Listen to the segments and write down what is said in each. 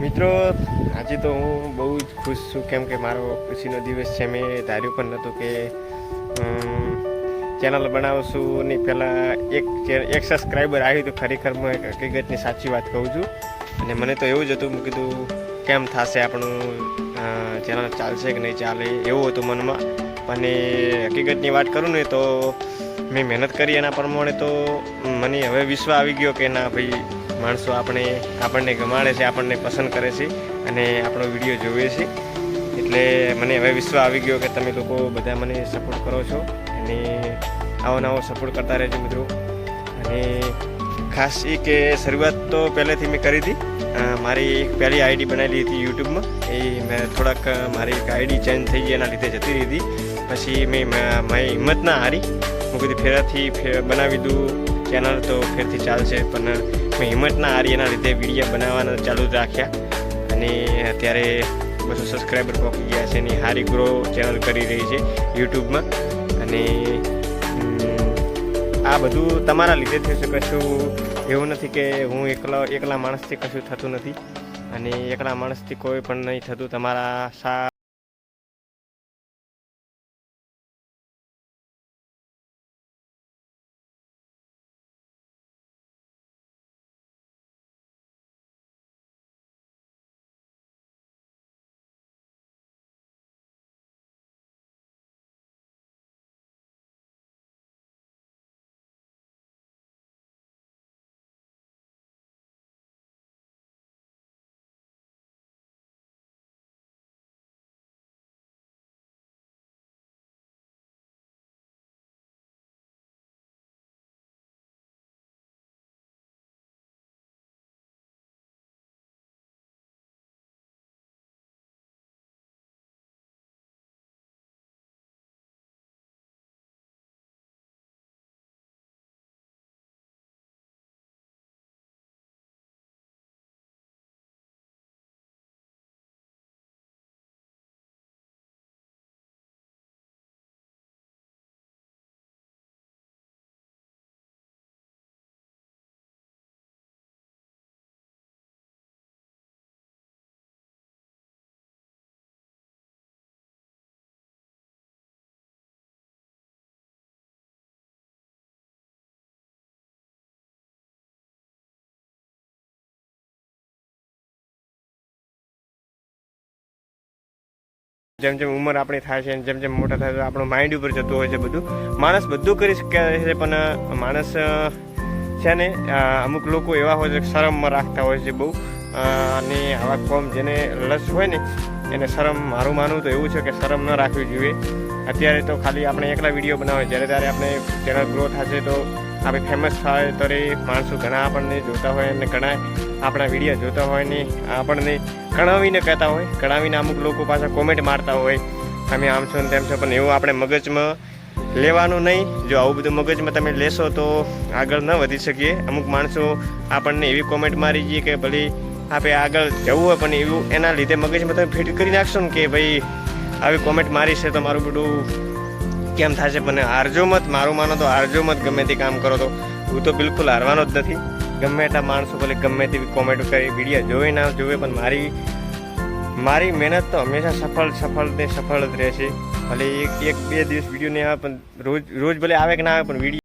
મિત્રો, આજે તો હું બહુ જ ખુશ છું કેમ કે મારો ખુશીનો દિવસ છે. મેં ધાર્યું પણ નહોતું કે ચેનલ બનાવશું ને પહેલાં એક સબસ્ક્રાઈબર આવ્યું તો ખરેખર હું એક હકીકતની સાચી વાત કહું છું. અને મને તો એવું જ હતું, મેં કીધું કેમ થશે આપણું ચેનલ ચાલશે કે નહીં ચાલે એવું હતું મનમાં. અને હકીકતની વાત કરું ને તો મેં મહેનત કરી એના પ્રમાણે તો મને હવે વિશ્વાસ આવી ગયો કે ના ભાઈ, માણસો આપણને ગમાડે છે, આપણને પસંદ કરે છે અને આપણો વિડીયો જોવે છે. એટલે મને હવે વિશ્વાસ આવી ગયો કે તમે લોકો બધા મને સપોર્ટ કરો છો અને આવો નવો સપોર્ટ કરતા રહેજો મિત્રો. અને ખાસ એ કે શરૂઆત તો પહેલેથી મેં કરી હતી. મારી એક પહેલી આઈડી બનાવેલી હતી યુટ્યુબમાં. એ મેં થોડાક મારી એક આઈડી ચેન્જ થઈ ગઈ, એના લીધે જતી રહી હતી. પછી મારી હિંમત ના હારી, હું કીધું ફેરાથી બનાવી દઉં ચેનલ તો ફેરથી ચાલશે. પણ મેં હિંમત ના હારી, એના લીધે વિડીયો બનાવવાના ચાલુ રાખ્યા. અને અત્યારે 200 સબસ્ક્રાઈબર પહોંચી ગયા છે અને સારી ગ્રો ચેનલ કરી રહી છે યુટ્યુબમાં. અને આ બધું તમારા લીધે થયું છે. કશું એવું નથી કે હું એકલા માણસથી કશું થતું નથી અને એકલા માણસથી કોઈ પણ નહીં થતું. તમારા જેમ જેમ ઉંમર આપણી થાય છે, જેમ જેમ મોટા થાય છે, આપણું માઇન્ડ ઉપર જતું હોય છે બધું. માણસ બધું કરી શકે છે, પણ માણસ છે ને અમુક લોકો એવા હોય છે કે શરમમાં રાખતા હોય છે બહુ. અને આવા કોમ જેને લસ હોય ને એને શરમ, મારું માનવું તો એવું છે કે શરમ ન રાખવી જોઈએ. અત્યારે તો ખાલી આપણે એકલા વિડીયો બનાવે, જ્યારે ત્યારે આપણે ચેનલ ગ્રો થશે તો આપણે ફેમસ થાય તો માણસો ઘણા આપણને જોતા હોય અને ઘણા આપણા વિડીયો જોતા હોય ને આપણને કણાવીને કહેતા હોય. કણાવીને અમુક લોકો પાછા કોમેન્ટ મારતા હોય અમે આમ છો ને તેમ છો. પણ એવું આપણે મગજમાં લેવાનું નહીં. જો આવું બધું મગજમાં તમે લેશો તો આગળ ન વધી શકીએ. અમુક માણસો આપણને એવી કોમેન્ટ મારી જઈએ કે ભલે આપણે આગળ જવું હોય પણ એવું એના લીધે મગજમાં તમે ફિટ કરી નાખશો ને કે ભાઈ આવી કોમેન્ટ મારી છે તો મારું બધું કેમ થશે. પણ હારજો મત, મારું માનો તો હારજો મત. ગમે તે કામ કરો તો હું તો બિલકુલ હારવાનો જ નથી. ગમે એટલા માણસો ભલે ગમે તેવી કોમેન્ટ કરી, વિડીયો જોવે ના જોવે, પણ મારી મહેનત તો હંમેશા સફળ જ રહેશે. ભલે એક બે દિવસ વિડીયો નહીં આવે પણ રોજ ભલે આવે કે ના આવે પણ વિડીયો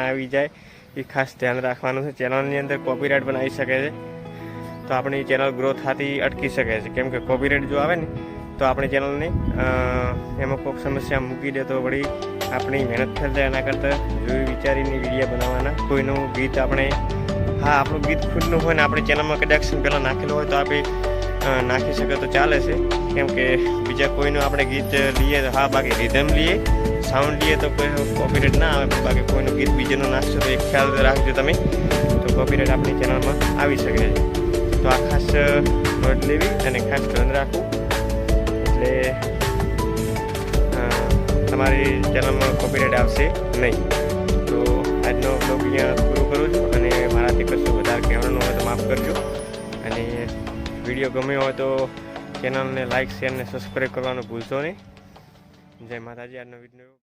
આવી જાય એ ખાસ ધ્યાન રાખવાનું છે. ચેનલની અંદર કોપીરાઇટ પણ આવી શકે છે, તો આપણી ચેનલ ગ્રો થતી અટકી શકે છે. કેમ કે કોપીરાઇટ જો આવે ને તો આપણી ચેનલને એમાં કોઈક સમસ્યા મૂકી દે તો વળી આપણી મહેનત થઈ જાય. એના કરતાં જોઈ વિચારીને વિડીયો બનાવવાના. કોઈનું ગીત આપણે આપણું ગીત ખુદનું હોય ને આપણી ચેનલમાં કદાચ પહેલાં નાખેલું હોય તો આપણે નાખી શકે તો ચાલે છે. કેમ કે બીજા કોઈનું આપણે ગીત લઈએ તો બાકી રિધમ લઈએ, સાઉન્ડ લઈએ તો કોઈ કોપીરાઇટ ના આવે. બાકી કોઈનું ગીત બીજાનું નાખશો તો એક ખ્યાલ રાખજો તમે, તો કોપીરાઇટ આપણી ચેનલમાં આવી શકે છે. તો આ ખાસ નોંધ લેવી અને ખાસ ધ્યાન રાખવું, એટલે તમારી ચેનલમાં કોપીરાઇટ આવશે નહીં. તો આજનો બ્લોગ અહીંયા પૂરો કરું છું, અને મારાથી કશું વધારે કહેવાનું હોય તો માફ કરજો. અને વિડીયો ગમ્યો હોય તો ચેનલને લાઇક, શેર અને સબસ્ક્રાઈબ કરવાનું ભૂલશો નહીં. જય માતાજી. આજનો વિડીયો